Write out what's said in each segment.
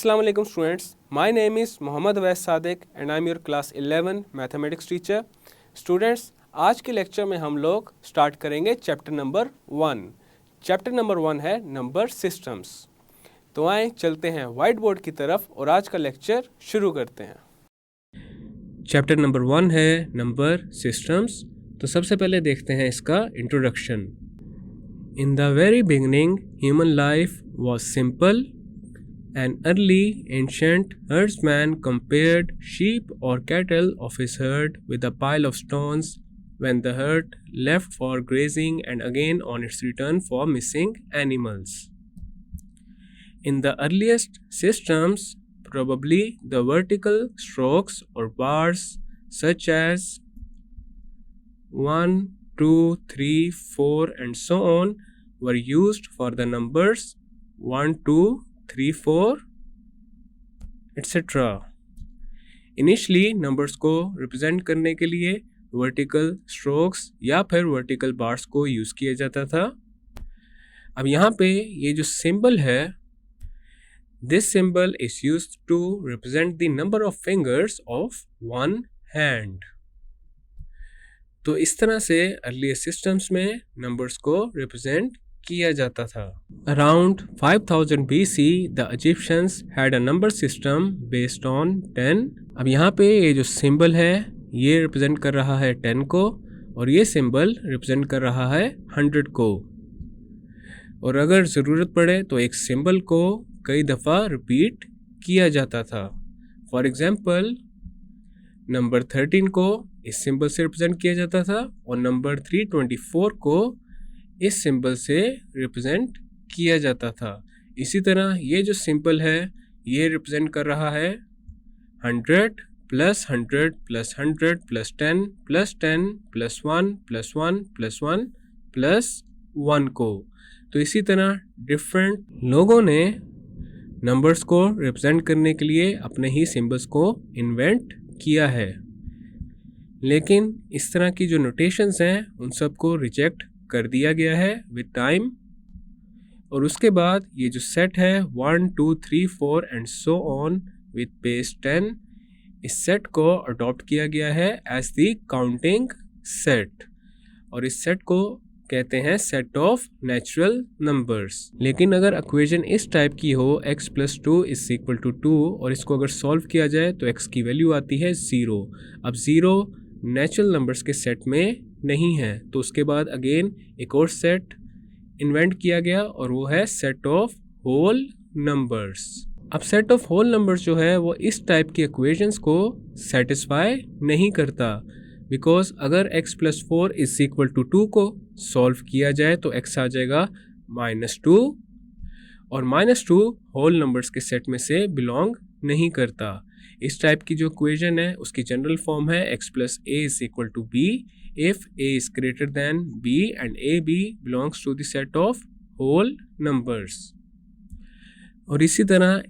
Assalamu alaikum students. My name is Mohammad Awais Sadiq and I am your class 11 mathematics teacher. Students, आज के lecture में हम लोग start करेंगे chapter number 1. Chapter number 1 है number systems. तो आए चलते हैं वाइट बोर्ड की तरफ और आज का लेक्चर शुरू करते हैं. चैप्टर नंबर 1 है नंबर सिस्टम्स. तो सबसे पहले देखते हैं इसका introduction. In the very beginning human life was simple. An early ancient herdsman compared sheep or cattle of his herd with a pile of stones when the herd left for grazing and again on its return for missing animals. In the earliest systems, probably the vertical strokes or bars such as 1, 2, 3, 4 and so on were used for the numbers 1, 2, 3, 4, etc. Initially numbers को represent करने के लिए vertical strokes या फिर vertical bars को use किया जाता था. अब यहाँ पे ये जो सिंबल है, this symbol is used to represent the number of fingers of one hand. तो इस तरह से अर्ली सिस्टम्स में नंबर्स को रिप्रेजेंट किया जाता था. Around 5000 BC, the Egyptians had a number system based on 10. अब यहाँ पे ये जो सिंबल है ये रिप्रेजेंट कर रहा है 10 को और ये सिंबल रिप्रेजेंट कर रहा है 100 को. और अगर ज़रूरत पड़े तो एक सिंबल को कई दफ़ा रिपीट किया जाता था. फॉर एग्ज़ाम्पल नंबर 13 को इस सिंबल से रिप्रेजेंट किया जाता था और नंबर 324 को इस सिंबल से रिप्रेजेंट किया जाता था. इसी तरह ये जो सिंबल है ये रिप्रेजेंट कर रहा है 100 plus 100 plus 100 plus 10 plus 10 plus 1 plus 1 plus 1 plus 1 को. तो इसी तरह डिफरेंट लोगों ने नंबर्स को रिप्रेजेंट करने के लिए अपने ही सिंबल्स को इन्वेंट किया है. लेकिन इस तरह की जो नोटेशंस हैं उन सब को रिजेक्ट कर दिया गया है विद टाइम. और उसके बाद ये जो सेट है 1, 2, 3, 4 and so on with base 10, इस सेट को अडॉप्ट किया गया है एज द काउंटिंग सेट. और इस सेट को कहते हैं सेट ऑफ नेचुरल नंबर्स. लेकिन अगर इक्वेशन इस टाइप की हो x + 2 = 2 और इसको अगर सॉल्व किया जाए तो x की वैल्यू आती है 0. अब 0 नेचुरल नंबर्स के सेट में नहीं है. तो उसके बाद अगेन एक और सेट इन्वेंट किया गया और वो है सेट ऑफ होल नंबर्स. अब सेट ऑफ होल नंबर्स जो है वो इस टाइप की इक्वेशंस को सेटिस्फाई नहीं करता. बिकॉज अगर x + 4 = 2 को सॉल्व किया जाए तो x आ जाएगा -2 और -2 होल नंबर्स के सेट में से बिलोंग नहीं करता. इस टाइप की जो इक्वेशन है उसकी जनरल फॉर्म है x + a = b if a is greater than b and ab belongs to the set of whole numbers. और इसी तरह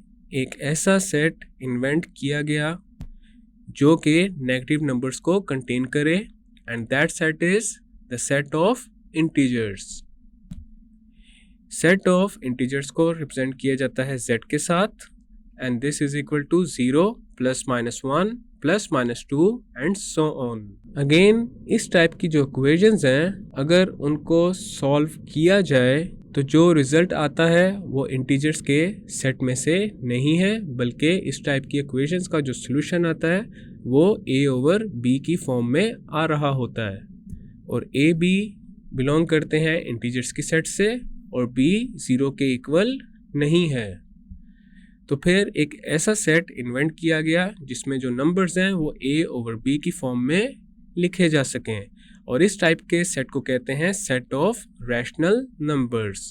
एक ऐसा सेट इन्वेंट किया गया जो कि नेगेटिव नंबर्स को कंटेन करे and that set is the set of integers. Set of integers को रिप्रेजेंट किया जाता है z के साथ and this is equal to 0 plus -1 plus -2 and so on. Again इस टाइप की जो इक्वेशंस हैं अगर उनको सॉल्व किया जाए तो जो रिज़ल्ट आता है वो इंटीजर्स के सेट में से नहीं है, बल्कि इस टाइप की इक्वेशंस का जो सॉल्यूशन आता है वो a/b की फॉर्म में आ रहा होता है. और a b बिलोंग करते हैं इंटीजर्स की सेट से और b 0 के इक्वल नहीं है. तो फिर एक ऐसा सेट इन्वेंट किया गया जिसमें जो नंबर्स हैं वो a/b की फॉर्म में लिखे जा सकें और इस टाइप के सेट को कहते हैं set of rational numbers.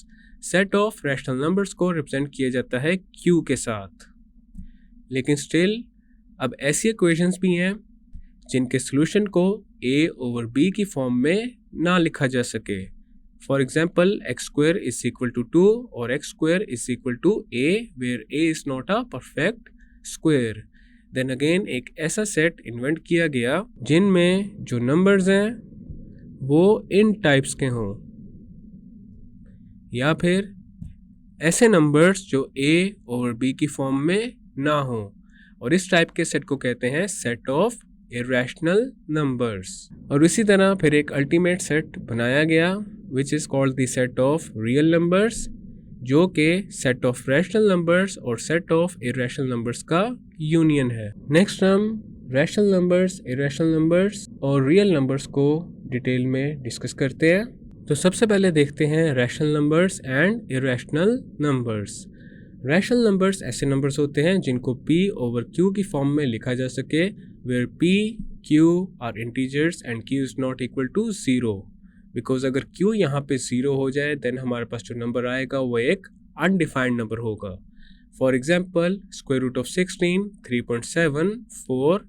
Set of rational numbers को रिप्रेजेंट किया जाता है q के साथ. लेकिन स्टिल अब ऐसी इक्वेशंस भी हैं जिनके सॉल्यूशन को a/b की फॉर्म में ना लिखा जा सके. For example, x² = 2 or x² = a where a is not a perfect square. Then again एक ऐसा सेट इन्वेंट किया गया जिनमें जो नंबर्स हैं वो इन टाइप्स के हों या फिर ऐसे नंबर्स जो a/b की फॉर्म में ना हो, और इस टाइप के सेट को कहते हैं सेट ऑफ इरेशनल नंबर्स। और इसी तरह फिर एक अल्टीमेट सेट बनाया गया which is called the set of real numbers, जो कि सेट ऑफ रैशनल नंबर्स और सेट ऑफ इरेशनल नंबर्स का यूनियन है। नेक्स्ट हम रैशनल नंबर्स, इरेशनल नंबर्स और रियल नंबर्स को डिटेल में डिस्कस करते हैं। तो सबसे पहले देखते हैं rational numbers and irrational numbers. Rational numbers ऐसे नंबर्स होते हैं जिनको p ओवर q की फॉर्म में लिखा जा सके, where p, q are integers and q is not equal to 0, because अगर q यहाँ पे 0 हो जाए देन हमारे पास जो नंबर आएगा वो एक अनडिफाइंड नंबर होगा। For example square root of 16, 3.7, 4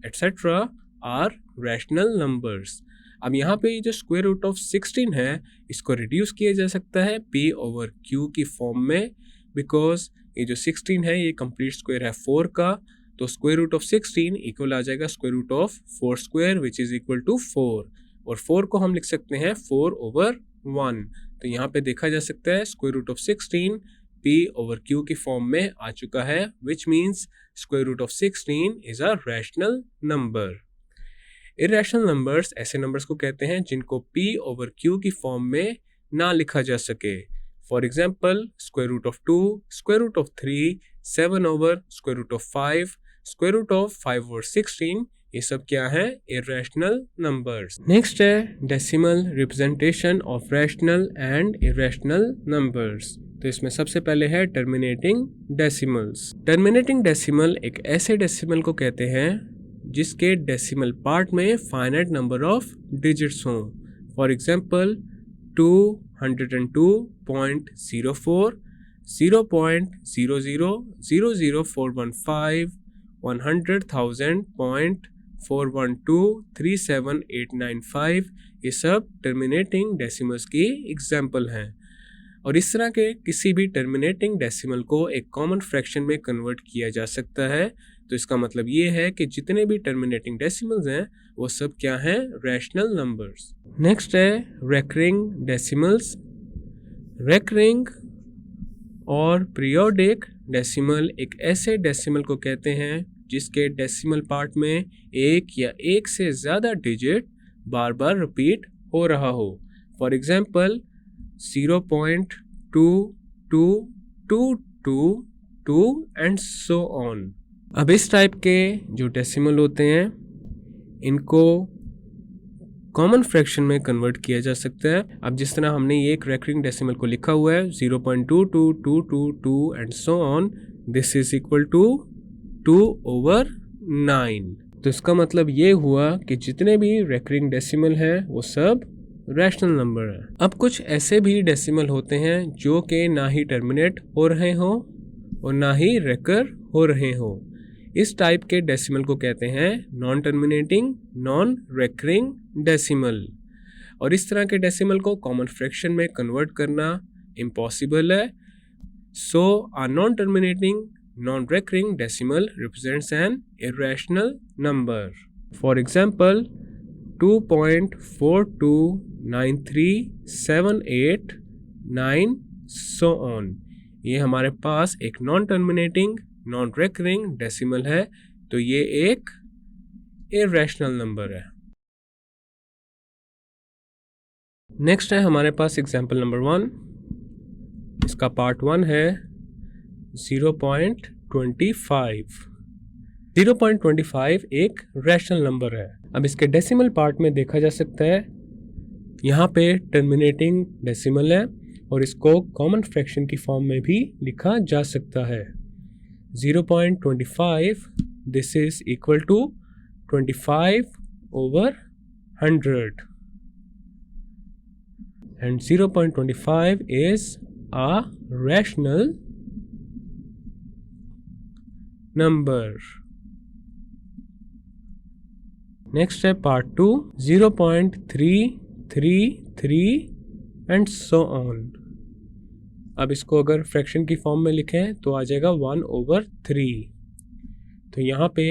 etcetera are rational numbers. अब यहाँ पे जो स्क्वायर रूट ऑफ 16 है इसको रिड्यूस किया जा सकता है p ओवर q की फॉर्म में, बिकॉज ये जो 16 है ये कंप्लीट स्क्वायर है 4 का, तो स्क्वायर रूट ऑफ 16 इक्वल आ जाएगा square root of 4 square which is equal to 4, और 4 को हम लिख सकते हैं 4 ओवर 1। तो यहाँ पे देखा जा सकता है square root of 16 p over q की फॉर्म में आ चुका है, which means square root of 16 is a rational number. Irrational numbers ऐसे नंबर्स को कहते हैं जिनको p ओवर q की फॉर्म में ना लिखा जा सके। For example square root of 2, square root of 3, 7 over square root of 5, square root of 5 over 16, ये सब क्या है? Irrational numbers. नेक्स्ट है decimal representation of rational and irrational numbers. तो इसमें सबसे पहले है टर्मिनेटिंग डेसिमल्स। टर्मिनेटिंग डेसिमल एक ऐसे डेसिमल को कहते हैं जिसके डेसिमल पार्ट में फाइनाइट नंबर ऑफ डिजिट्स हों। फॉर एग्जाम्पल 202.04, 0.0000415, 100,000.41237,895, ये सब टर्मिनेटिंग डेसिमल्स की एग्जाम्पल हैं। और इस तरह के किसी भी टर्मिनेटिंग डेसिमल को एक कॉमन फ्रैक्शन में कन्वर्ट किया जा सकता है। तो इसका मतलब ये है कि जितने भी टर्मिनेटिंग डेसिमल्स हैं वो सब क्या हैं? Rational numbers. नेक्स्ट है रेकरिंग डेसिमल्स। रेकरिंग और पीरियोडिक डेसिमल एक ऐसे डेसिमल को कहते हैं जिसके डेसिमल पार्ट में एक या एक से ज़्यादा डिजिट बार बार रिपीट हो रहा हो। For example 0.2222 and so on. अब इस टाइप के जो डेसिमल होते हैं इनको कॉमन फ्रैक्शन में कन्वर्ट किया जा सकता है। अब जिस तरह हमने ये एक रेकरिंग डेसिमल को लिखा हुआ है 0.22222 and so on, this is equal to 2 over 9। तो इसका मतलब ये हुआ कि जितने भी रेकरिंग डेसिमल हैं वो सब रैशनल नंबर है। अब कुछ ऐसे भी डेसिमल होते हैं जो कि ना ही टर्मिनेट हो रहे हों और ना ही रेकर हो रहे हों। इस टाइप के डेसिमल को कहते हैं non terminating non recurring decimal. और इस तरह के डेसिमल को कॉमन फ्रैक्शन में कन्वर्ट करना इम्पॉसिबल है। So a non terminating non recurring decimal represents an irrational number. For example 2.429378 so on, ये हमारे पास एक non terminating non recurring decimal है, तो ये एक इरेशनल नंबर है। नेक्स्ट है हमारे पास एग्जाम्पल नंबर 1। इसका पार्ट 1 है 0.25। 0.25 एक रैशनल नंबर है। अब इसके डेसिमल पार्ट में देखा जा सकता है यहाँ पे टर्मिनेटिंग डेसिमल है और इसको कॉमन फ्रैक्शन की फॉर्म में भी लिखा जा सकता है। 0.25 this is equal to 25 over 100 and 0.25 is a rational number. Next है part 2, 0.333 and so on. अब इसको अगर फ्रैक्शन की फॉर्म में लिखें तो आ जाएगा 1/3। तो यहाँ पे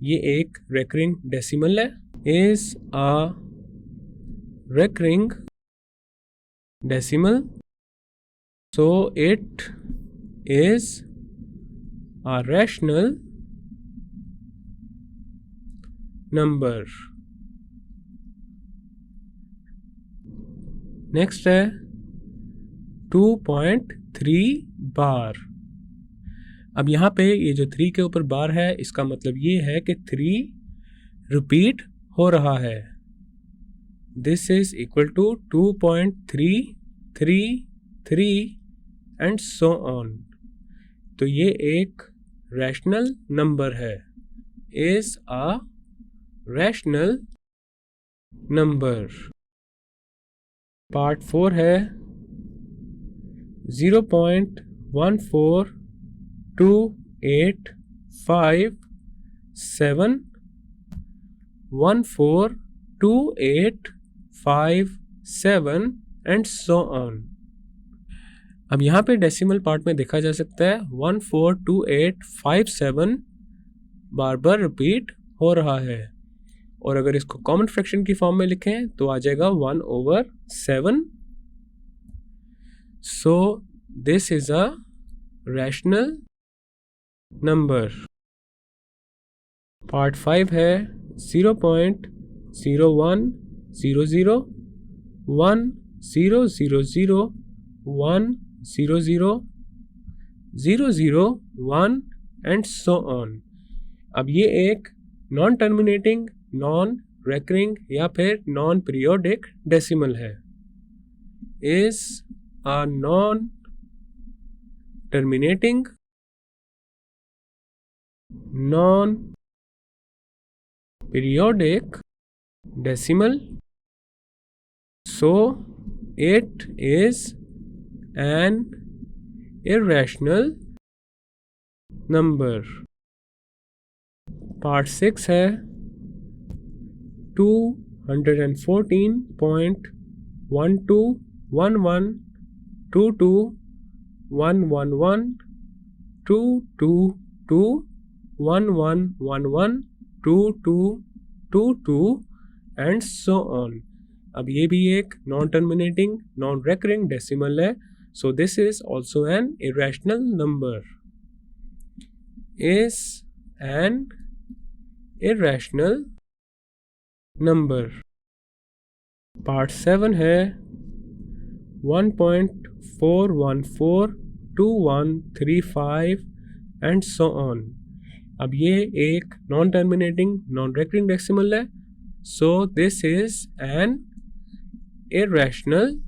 ये एक रेकरिंग डेसिमल है, is a recurring decimal, so it is a rational number. Next है 2.3 बार। अब यहाँ पे ये जो 3 के ऊपर बार है, इसका मतलब ये है कि 3 रिपीट हो रहा है। This is equal to 2.333 and so on. तो ये एक रैशनल नंबर है, is a rational number. Part 4 है 0.142857 142857 एंड सो ऑन। अब यहाँ पे डेसिमल पार्ट में देखा जा सकता है 142857 बार बार रिपीट हो रहा है, और अगर इसको कॉमन फ्रैक्शन की फॉर्म में लिखें तो आ जाएगा 1/7। सो this is a rational number. Part 5 है 0.0100100100001 एंड सो ऑन। अब ये एक नॉन टर्मिनेटिंग, नॉन रेकरिंग या फिर नॉन पीरियोडिक डेसिमल है, is a non terminating, non periodic decimal, so it is an irrational number. Part 6 है 211.121112211112222 एंड सो ऑन। अब ये भी एक non terminating, non recurring decimal है, so this is also an irrational number, is an irrational number. Part 7 है 1.4142135 and so on. अब ये एक non terminating, non recurring decimal है, so this is an irrational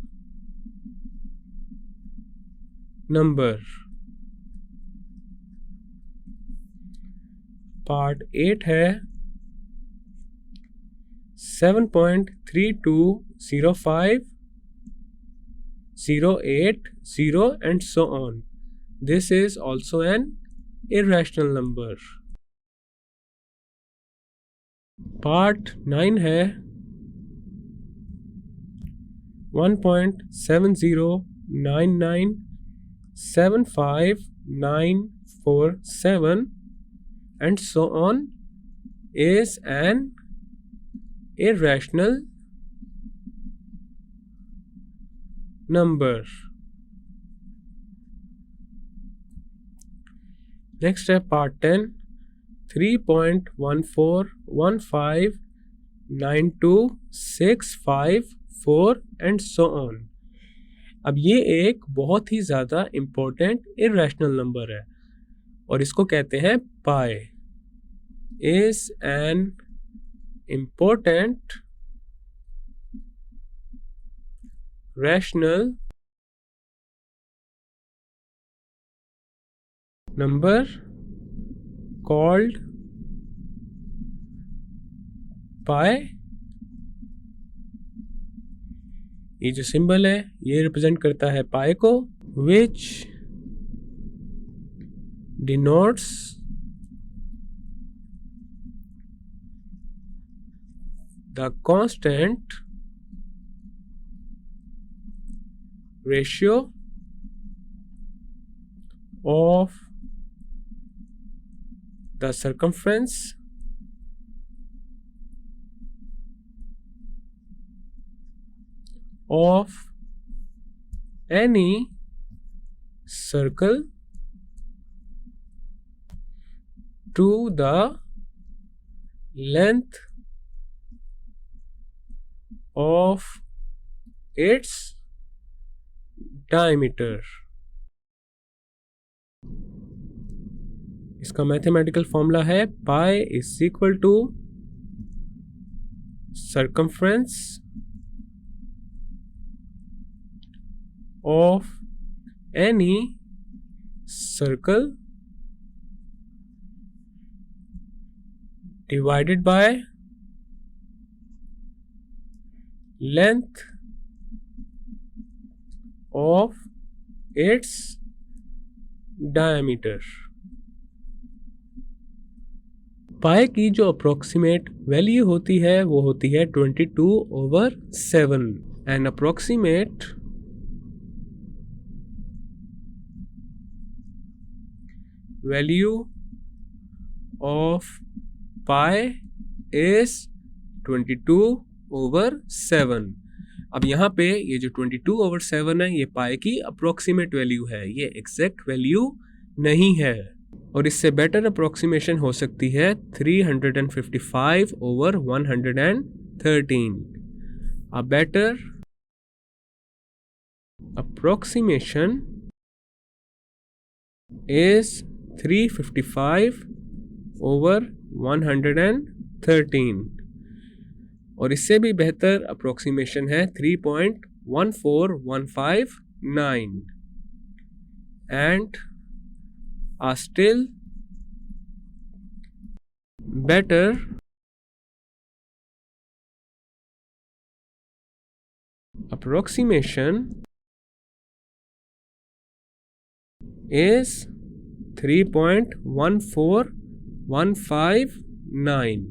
number. Part 8 है 7.320508 and so on. This is also an irrational number. Part 9 है 1.709975947 and so on is an irrational number. Next है part 10 3.141592654 and so on. अब ये एक बहुत ही ज़्यादा important irrational number है और इसको कहते हैं pi. Is an important rational number called pi। ये जो सिंबल है ये रिप्रेजेंट करता है पाई को, which denotes the constant ratio of the circumference of any circle to the length of its diameter. इसका मैथमेटिकल फॉर्मूला है pi is equal to circumference of any circle divided by length of its diameter. पाई की जो approximate value होती है वो होती है 22/7 and approximate value of pi is 22/7. अब यहाँ पे ये जो 22/7 है ये पाई की अप्रोक्सीमेट वैल्यू है, ये एग्जैक्ट वैल्यू नहीं है. और इससे बेटर अप्रोक्सीमेशन हो सकती है 355/113. A better approximation is 355/113. और इससे भी बेहतर अप्रोक्सीमेशन है 3.14159. And a still better approximation is 3.1415.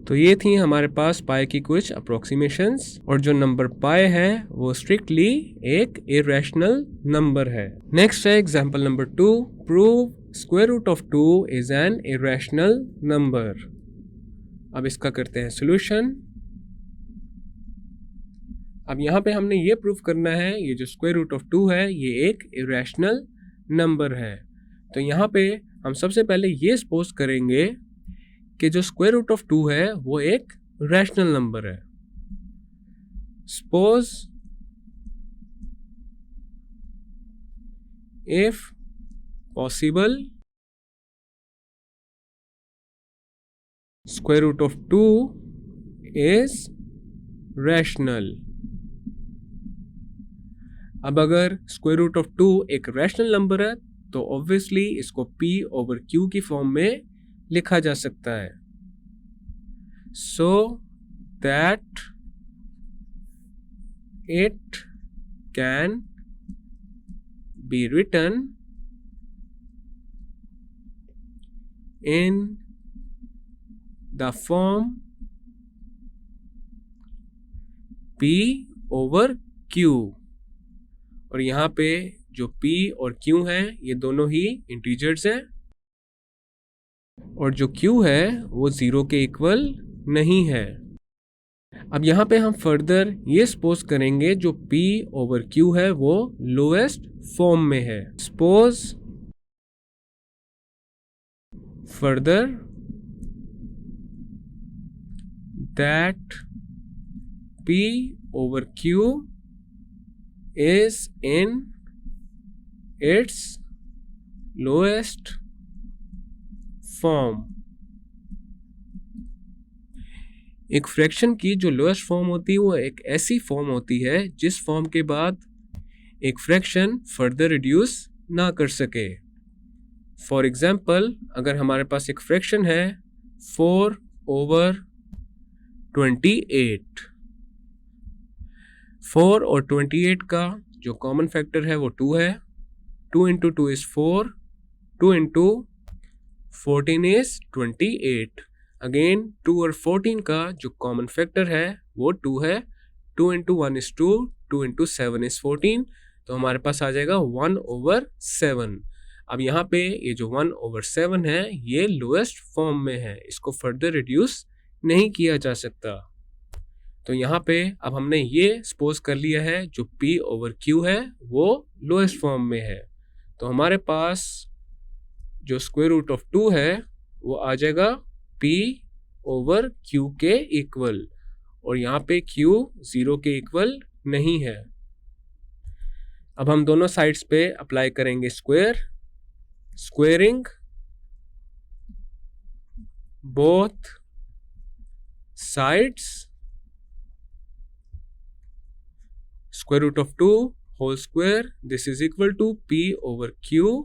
तो ये थी हमारे पास पाई की कुछ अप्रोक्सीमेशंस, और जो नंबर पाई है वो स्ट्रिक्टली एक इरेशनल नंबर है. नेक्स्ट है example number 2. Prove square root of 2 is an irrational number. अब इसका करते हैं सॉल्यूशन. अब यहाँ पे हमने ये प्रूव करना है ये जो स्क्वायर रूट ऑफ 2 है ये एक इरेशनल नंबर है. तो यहाँ पे हम सबसे पहले ये सपोज करेंगे कि जो स्क्वायर रूट ऑफ 2 है वो एक रैशनल नंबर है. Suppose if possible square root of 2 is rational. अब अगर स्क्वायर रूट ऑफ 2 एक रैशनल नंबर है तो ऑब्वियसली इसको p/q की फॉर्म में लिखा जा सकता है. So that it can be written in the form p/q. और यहाँ पे जो p और q है ये दोनों ही इंटीजर्स हैं, और जो q है वो 0 के इक्वल नहीं है. अब यहाँ पे हम फर्दर ये सपोज करेंगे जो p/q है वो लोएस्ट फॉर्म में है. Suppose further that p/q is in its lowest form. एक फ्रैक्शन की जो लोएस्ट फॉर्म होती है वो एक ऐसी फॉर्म होती है जिस फॉर्म के बाद एक फ्रैक्शन फर्दर रिड्यूस ना कर सके. फॉर एग्जाम्पल अगर हमारे पास एक फ्रैक्शन है 4/28. 4 और 28 का जो कॉमन फैक्टर है वो 2 है. 2 into 2 is 4. 2 into 14 is 28. Again 2 और 14 का जो कॉमन फैक्टर है वो 2 है. 2 into 1 is 2. 2 into 7 is 14. तो हमारे पास आ जाएगा 1/7. अब यहाँ पे ये जो 1/7 है ये लोएस्ट फॉर्म में है, इसको फर्दर रिड्यूस नहीं किया जा सकता. तो यहाँ पे अब हमने ये सपोज कर लिया है जो p/q है वो लोएस्ट फॉर्म में है. तो हमारे पास जो स्क्वायर रूट ऑफ 2 है वो आ जाएगा P ओवर Q के इक्वल, और यहाँ पे Q 0 के इक्वल नहीं है। अब हम दोनों साइड्स पे अप्लाई करेंगे squaring both sides, square root of 2 whole square, this is equal to P over Q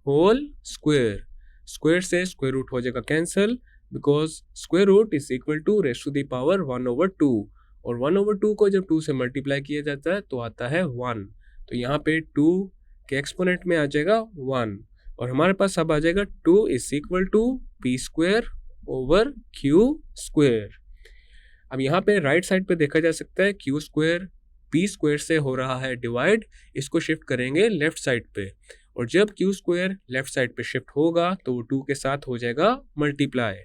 whole square. Square से स्क्वायर रूट हो जाएगा cancel, because square root is equal to raise to the power 1/2, और 1/2 को जब 2 से multiply किया जाता है तो आता है 1, तो यहाँ पे 2 के एक्सपोनेंट में आ जाएगा 1, और हमारे पास अब आ जाएगा 2 is equal to P square over Q square. अब यहाँ पे राइट साइड पे देखा जा सकता है Q स्क्वायर P स्क्वायर से हो रहा है डिवाइड, इसको शिफ्ट करेंगे लेफ्ट साइड पे, और जब Q स्क्वायर लेफ्ट साइड पे शिफ्ट होगा तो वो 2 के साथ हो जाएगा मल्टीप्लाई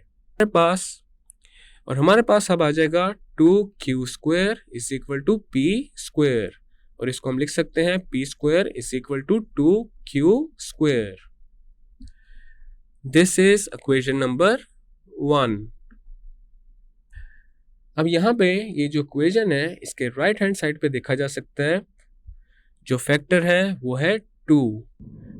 हमारे पास अब आ जाएगा 2Q square is equal to P square, और इसको हम लिख सकते हैं P square is equal to 2Q square. This is equation number 1। अब यहाँ पे ये जो इक्वेशन है इसके राइट हैंड साइड पे देखा जा सकता है जो फैक्टर है वो है 2,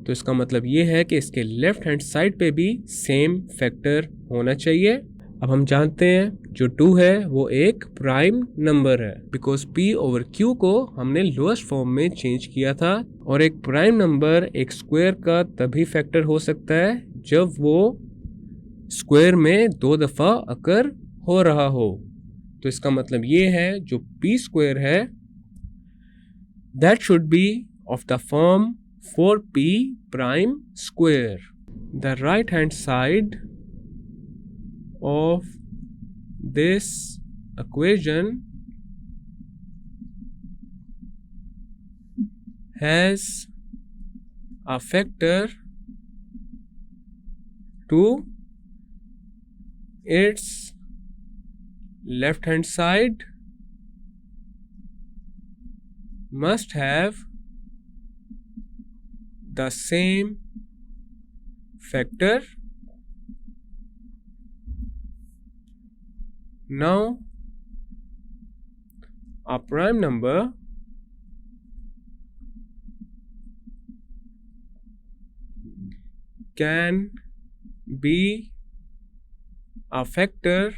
तो इसका मतलब ये है कि इसके लेफ्ट हैंड साइड पे भी सेम फैक्टर होना चाहिए। अब हम जानते हैं जो 2 है वो एक प्राइम नंबर है, बिकॉज P ओवर Q को हमने लोएस्ट फॉर्म में चेंज किया था, और एक प्राइम नंबर एक स्क्वायर का तभी फैक्टर हो सकता है जब वो स्क्वायर में 2 दफ़ा अकर हो रहा हो। तो इसका मतलब ये है जो P स्क्वायर है that should be of the form 4P prime square. The right hand side of this equation has a factor to its left hand side must have the same factor. Now a prime number can be a factor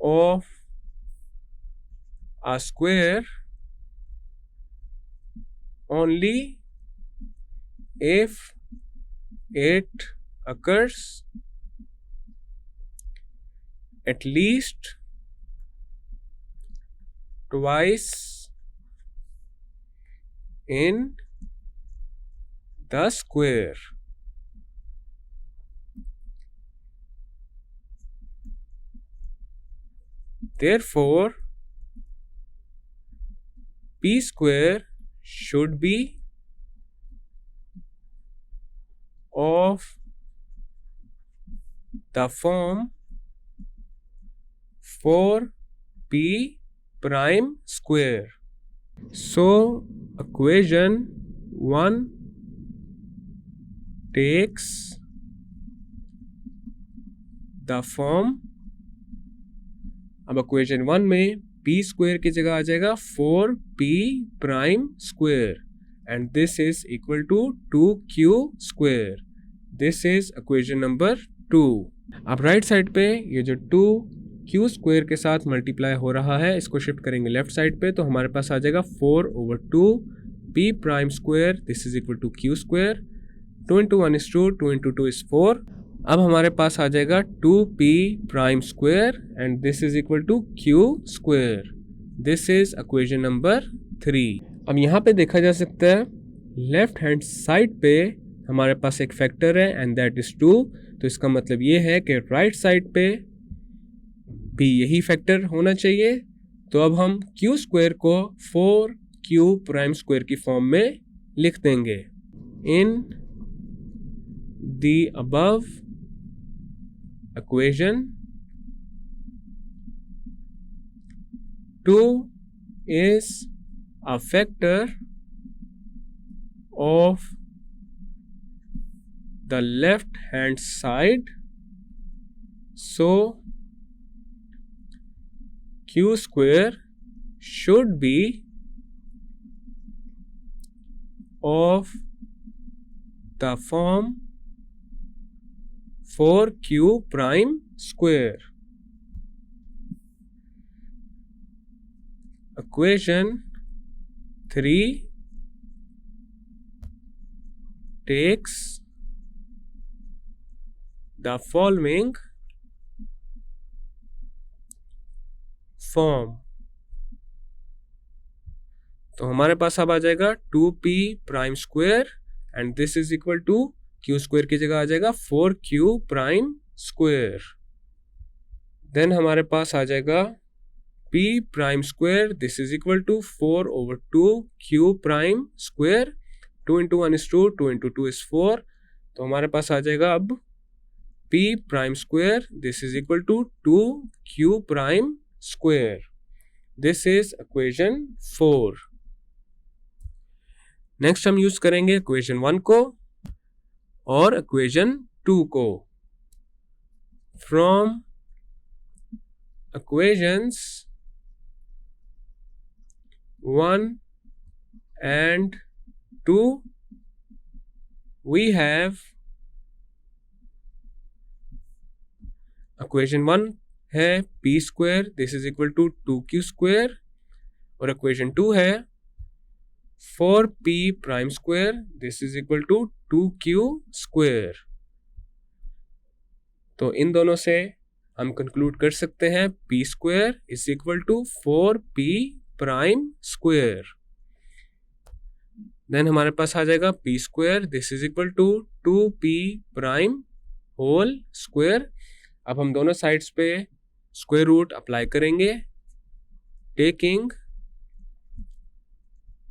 of a square only if it occurs at least twice in the square. Therefore, P square should be of the form 4P prime square. So equation 1 takes the form, अब equation 1 में P square की जगह आ जाएगा 4P prime square, and this is equal to 2Q square. This is equation number 2। अब right side पे ये जो 2Q स्क्वायर के साथ मल्टीप्लाई हो रहा है इसको शिफ्ट करेंगे लेफ्ट साइड पे, तो हमारे पास आ जाएगा 4/2P prime square, this is equal to Q square. 2 into 1 is 2, 2 into 2 is 4। अब हमारे पास आ जाएगा 2P prime square and this is equal to Q square. This is equation number 3। अब यहाँ पे देखा जा सकता है लेफ्ट हैंड साइड पे हमारे पास एक फैक्टर है एंड दैट इज 2, तो इसका मतलब ये है कि राइट साइड पे भी यही फैक्टर होना चाहिए। तो अब हम Q स्क्वायर को 4Q प्राइम स्क्वायर की फॉर्म में लिख देंगे। इन the above equation 2 is a factor of the left hand side, so q square should be of the form 4q prime square. Equation 3 takes the following form. तो हमारे पास अब आ जाएगा 2p prime square and this is equal to q square की जगह आ जाएगा 4q प्राइम स्क्वायर. देन हमारे पास आ जाएगा p prime square, this is equal to 4 over 2 q prime square. 2 into 1 is 2, 2 into 2 is 4. तो हमारे पास आ जाएगा अब p prime square, this is equal to 2q prime square. This is equation 4. Next हम यूज करेंगे इक्वेशन 1 को और इक्वेशन 2 को. From equations 1 and 2 we have equation 1 है p square, this is equal to 2q square, और equation 2 है 4p prime square, this is equal to 2q square. तो इन दोनों से हम कंक्लूड कर सकते हैं p square is equal to 4p prime square. Then हमारे पास आ जाएगा p square, this is equal to 2p prime whole square. अब हम दोनों साइड्स पे स्क्वायर रूट अप्लाई करेंगे, taking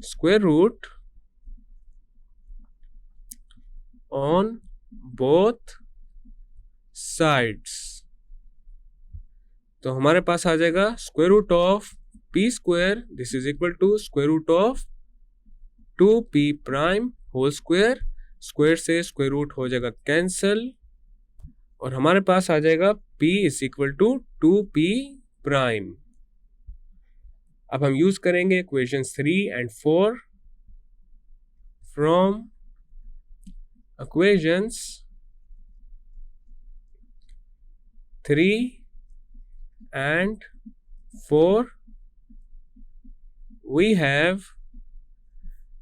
square root on both sides. तो हमारे पास आ जाएगा square root of p square, this is equal to square root of 2p prime whole square. Square से स्क्वायर रूट हो जाएगा कैंसल, और हमारे पास आ जाएगा p is equal to 2p prime. अब हम यूज करेंगे equation 3 and 4. From equations 3 and 4 we have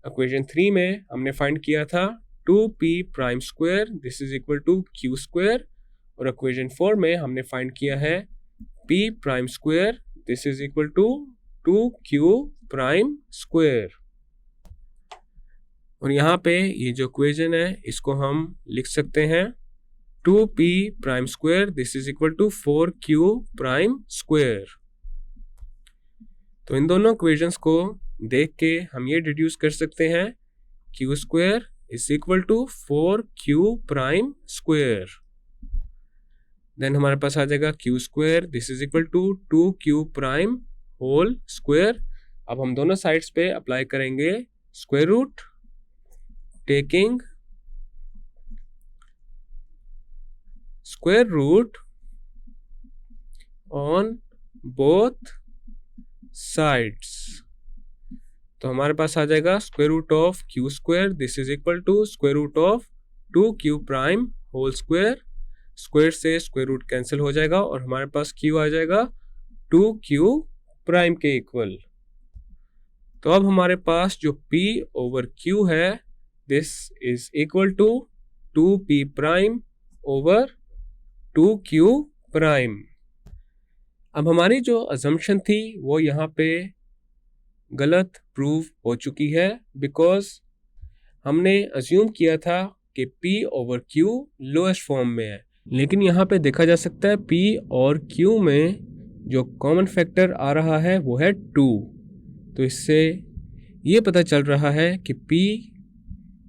equation 3 में हमने फाइंड किया था 2p prime square, this is equal to q square, और इक्वेशन 4 में हमने फाइंड किया है p prime square, this is equal to 2q prime square. और यहाँ पे ये जो इक्वेशन है इसको हम लिख सकते हैं 2p prime square, this is equal to 4q prime square. तो इन दोनों इक्वेशंस को देख के हम ये डिड्यूस कर सकते हैं q square is equal to 4q prime square. Then हमारे पास आ जाएगा q square, this is equal to 2q prime whole square. अब हम दोनों साइड्स पे अप्लाई करेंगे square root, taking square root on both sides. तो हमारे पास आ जाएगा square root of q square, this is equal to square root of 2q prime whole square. Square से स्क्वायर रूट कैंसिल हो जाएगा और हमारे पास q आ जाएगा 2q प्राइम के इक्वल. तो अब हमारे पास जो p ओवर q है this is equal to 2p prime over 2q prime. अब हमारी जो अजम्पशन थी वो यहाँ पे गलत प्रूव हो चुकी है, बिकॉज हमने अज्यूम किया था कि p over q lowest form में है, लेकिन यहाँ पे देखा जा सकता है p और q में जो कॉमन फैक्टर आ रहा है वो है 2. तो इससे ये पता चल रहा है कि p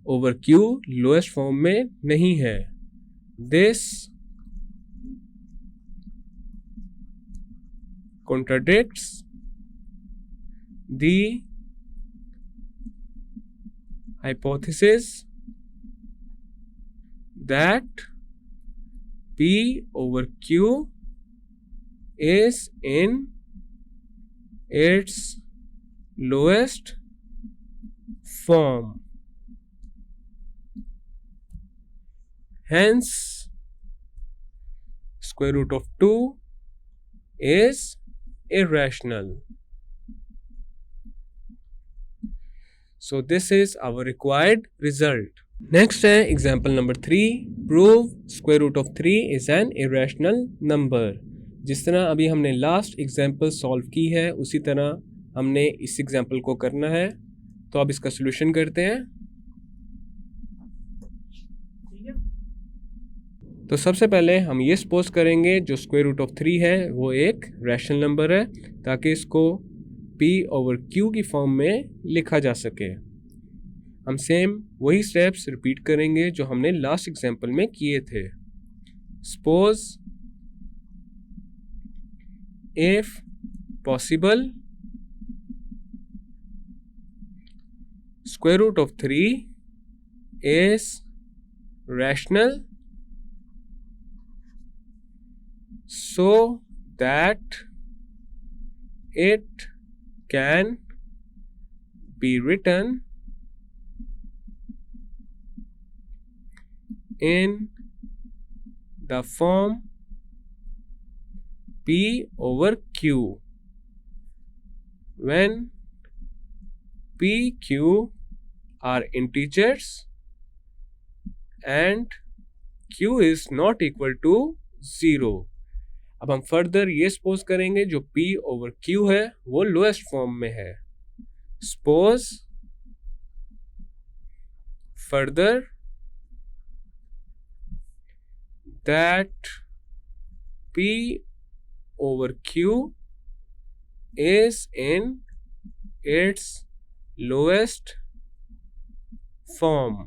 over q lowest form में नहीं है. This contradicts the hypothesis that P over Q is in its lowest form. Hence, square root of 2 is irrational. So this is our required result. Next है example number 3. Prove square root of 3 is an irrational number. जिस तरह अभी हमने last example solve की है उसी तरह हमने इस एग्जाम्पल को करना है. तो अब इसका सोल्यूशन करते हैं. तो सबसे पहले हम ये सपोज करेंगे जो स्क्वायर रूट ऑफ 3 है वो एक रैशनल नंबर है, ताकि इसको P ओवर Q की फॉर्म में लिखा जा सके. हम सेम वही स्टेप्स रिपीट करेंगे जो हमने लास्ट एग्जाम्पल में किए थे. Suppose if possible square root of 3 is rational so that it can be written in the form P over Q when P, Q are integers and Q is not equal to 0. अब हम further ये suppose करेंगे जो P over Q है वो lowest form में है. Suppose further that P over Q is in its lowest form.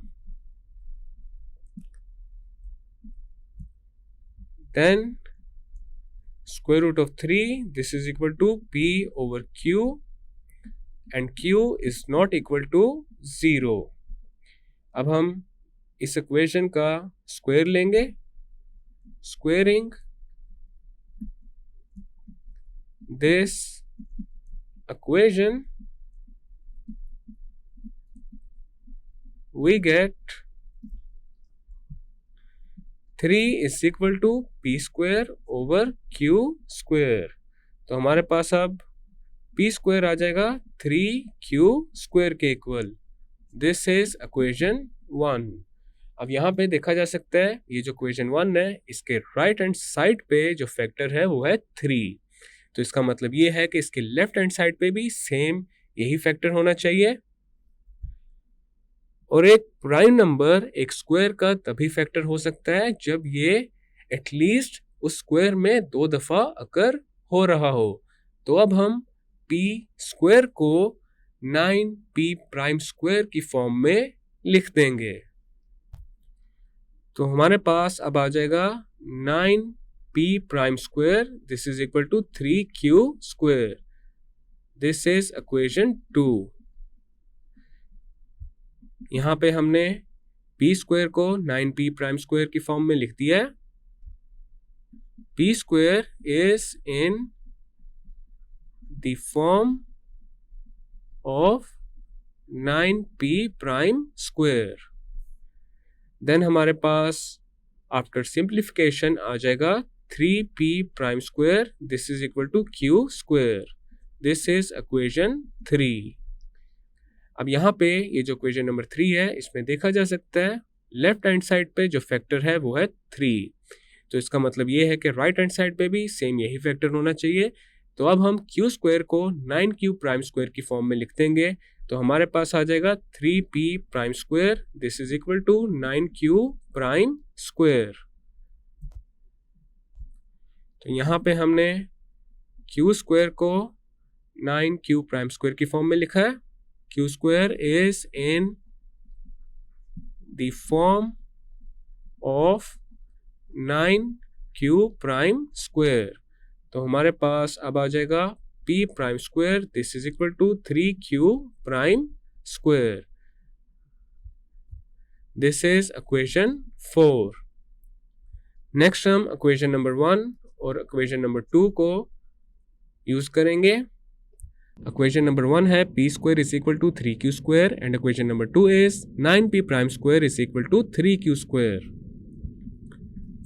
Then square root of 3, this is equal to P over Q and Q is not equal to 0. अब हम इस equation का square लेंगे. Squaring this equation we get 3 is equal to P square over Q square. तो हमारे पास अब P square आ जाएगा 3Q square के इक्वल. This is equation 1. अब यहाँ पे देखा जा सकता है ये जो इक्वेशन 1 है इसके राइट हैंड साइड पे जो फैक्टर है वो है 3. तो इसका मतलब ये है कि इसके लेफ्ट हैंड साइड पे भी सेम यही फैक्टर होना चाहिए. और एक प्राइम नंबर एक स्क्वायर का तभी फैक्टर हो सकता है जब ये एटलीस्ट उस स्क्वायर में 2 दफा अकर हो रहा हो. तो अब हम P स्क्वायर को 9P प्राइम स्क्वायर की फॉर्म में लिख देंगे. तो हमारे पास अब आ जाएगा 9P prime square. This is equal to 3Q square. This is equation 2. यहाँ पे हमने P स्क्वायर को 9P प्राइम स्क्वायर की फॉर्म में लिख दिया है. P square is in the form of 9P prime square. Then हमारे पास आफ्टर सिंप्लीफिकेशन आ जाएगा 3P prime square. This is equal to Q square. This is equation 3. अब यहाँ पे ये जो इक्वेशन नंबर 3 है इसमें देखा जा सकता है लेफ्ट हैंड साइड पे जो फैक्टर है वो है 3. तो इसका मतलब ये है कि राइट हैंड साइड पे भी सेम यही फैक्टर होना चाहिए. तो अब हम Q स्क्वायर को 9Q प्राइम स्क्वायर की फॉर्म में लिख देंगे. तो हमारे पास आ जाएगा 3P prime square. This is equal to 9Q prime square. तो यहाँ पे हमने Q स्क्वायर को 9Q प्राइम स्क्वायर की फॉर्म में लिखा है. Q square is in the form of 9Q prime square. तो हमारे पास अब आ जाएगा P prime square. This is equal to 3Q prime square. This is equation 4। Next हम इक्वेशन नंबर 1 और इक्वेशन नंबर 2 को यूज करेंगे। इक्वेशन नंबर 1 है p square is equal to 3q square and equation number 2 is 9p prime square is equal to 3q square.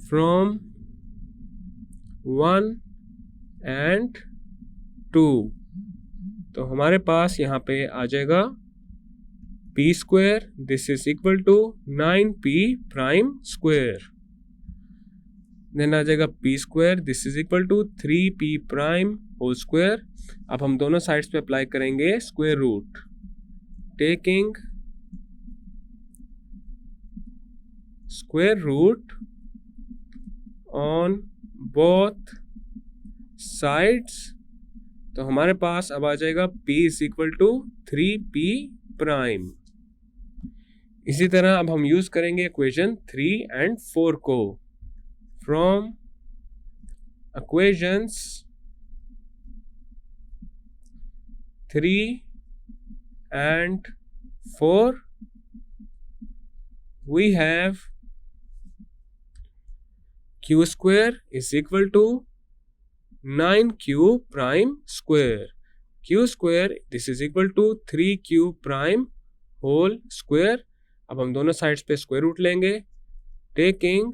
From 1 and 2 तो हमारे पास यहाँ पे आ जाएगा p square this is equal to 9p prime square. Then आ जाएगा p square this is equal to 3p prime whole square. अब हम दोनों साइड्स पे अप्लाई करेंगे square root, taking square root on both sides. तो हमारे पास अब आ जाएगा p is equal to 3p prime. इसी तरह अब हम यूज करेंगे इक्वेशन 3 एंड 4 को। From equations 3 and 4 we have q square is equal to 9q prime square। q square this is equal to 3q prime whole square। अब हम दोनों sides पे स्क्वायर रूट लेंगे, taking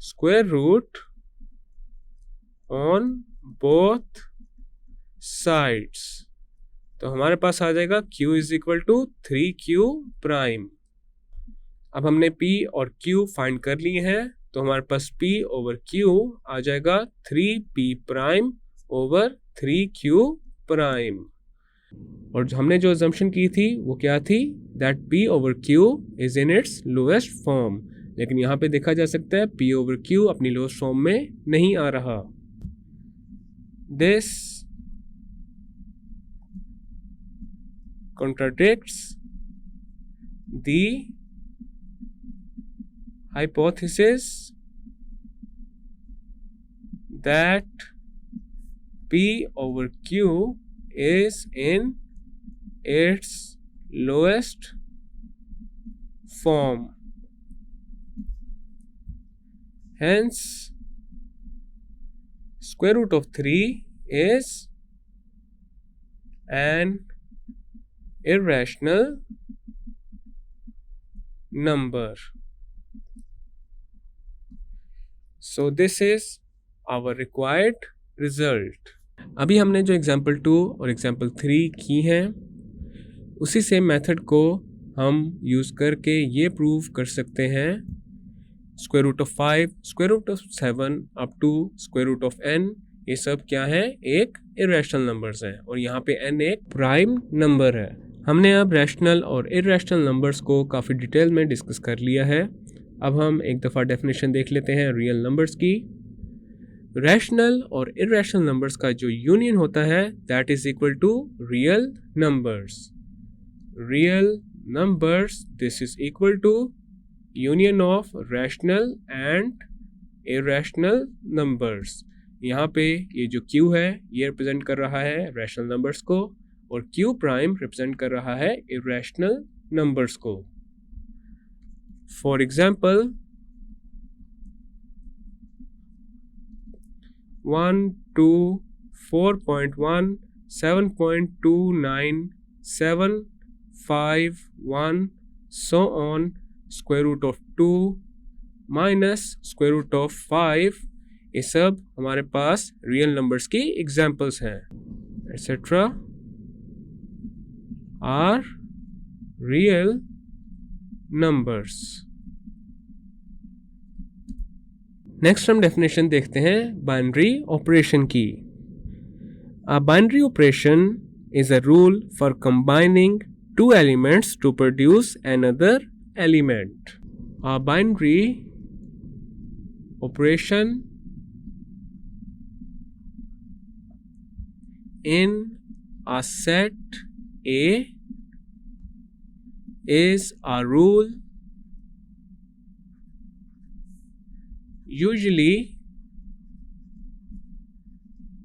square root on both sides. तो हमारे पास आ जाएगा q is equal to 3q prime. अब हमने p और q फाइंड कर लिए हैं तो हमारे पास p ओवर q आ जाएगा 3p prime over 3q prime. और हमने जो अजम्पशन की थी वो क्या थी, that p over q is in its lowest form. लेकिन यहाँ पे देखा जा सकता है p ओवर q अपनी लोएस्ट फॉर्म में नहीं आ रहा। This contradicts the hypothesis that P over Q is in its lowest form. Hence, square root of 3 is an irrational number. So this is our required result. अभी हमने जो example 2 और example 3 की हैं उसी सेम मेथड को हम use करके ये प्रूव कर सकते हैं square root of 5, square root of 7 up to square root of n, ये सब क्या है, एक इरेशनल नंबर्स हैं और यहाँ पे n एक प्राइम नंबर है। हमने अब रैशनल और इरेशनल नंबर्स को काफ़ी डिटेल में डिस्कस कर लिया है। अब हम एक दफ़ा डेफिनेशन देख लेते हैं रियल नंबर्स की। रैशनल और इरेशनल नंबर्स का जो यूनियन होता है that is equal to real numbers. Real numbers this is equal to union of rational and irrational numbers. यहाँ पे ये जो Q है ये रिप्रेजेंट कर रहा है रैशनल नंबर्स को और Q प्राइम रिप्रेजेंट कर रहा है इरेशनल नंबर्स को। For example 1, 2, 4.1, 7.29, 7, 5, 1, so on, square root of 2 minus square root of 5, ये सब हमारे पास रियल नंबर्स की एग्जाम्पल्स हैं। Etcetera are real numbers. Next हम डेफिनेशन देखते हैं बाइनरी ऑपरेशन की। A binary operation is a rule for combining two elements to produce another element. A binary operation in a set A is a rule usually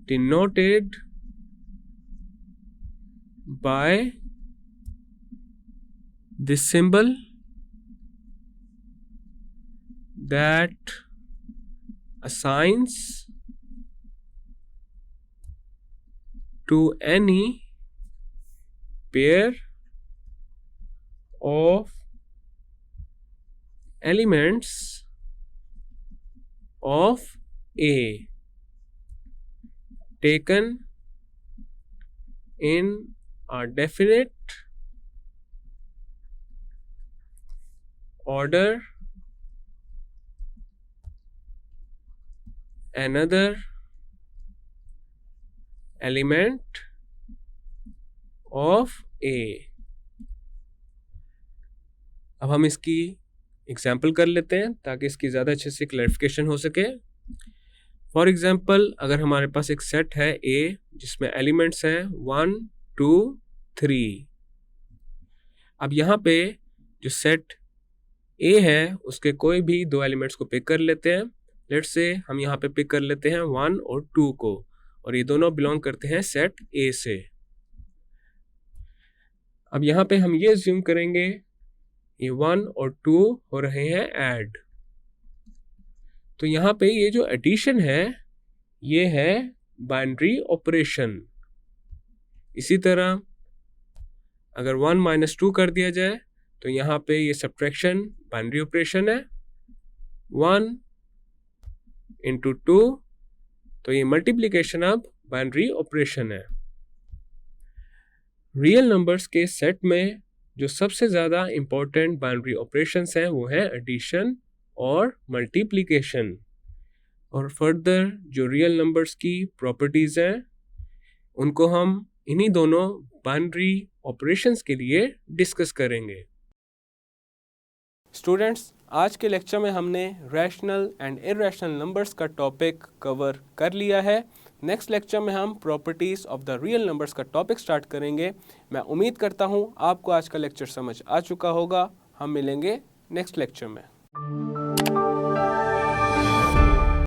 denoted by this symbol that assigns to any pair of elements of A taken in a definite order another element of A। अब हम इसकी example कर लेते हैं ताकि इसकी ज़्यादा अच्छे से क्लैरिफिकेशन हो सके। फॉर एग्जाम्पल, अगर हमारे पास एक सेट है A जिसमें एलिमेंट्स हैं 1 2 3। अब यहाँ पे जो सेट A है उसके कोई भी दो एलिमेंट्स को पिक कर लेते हैं। लेट्स से हम यहाँ पे पिक कर लेते हैं 1 और 2 को, और ये दोनों बिलोंग करते हैं सेट A से। अब यहाँ पे हम ये अज्यूम करेंगे ये 1 और 2 हो रहे हैं ऐड, तो यहाँ पे ये जो एडिशन है ये है बाइनरी ऑपरेशन। इसी तरह अगर 1 माइनस 2 कर दिया जाए तो यहाँ पे ये सब्ट्रैक्शन बाइनरी ऑपरेशन है। 1 इंटू 2, तो ये मल्टीप्लिकेशन अब बाइनरी ऑपरेशन है। रियल नंबर्स के सेट में जो सबसे ज़्यादा इम्पोर्टेंट बाइनरी ऑपरेशंस हैं वो है एडिशन और मल्टीप्लिकेशन। और फर्दर जो रियल नंबर्स की प्रॉपर्टीज़ हैं उनको हम इन्हीं दोनों बाइनरी ऑपरेशंस के लिए डिस्कस करेंगे। स्टूडेंट्स, आज के लेक्चर में हमने रैशनल एंड इरैशनल नंबर्स का टॉपिक कवर कर लिया है। नेक्स्ट लेक्चर में हम properties of the real numbers का टॉपिक स्टार्ट करेंगे। मैं उम्मीद करता हूँ आपको आज का लेक्चर समझ आ चुका होगा। हम मिलेंगे नेक्स्ट लेक्चर में।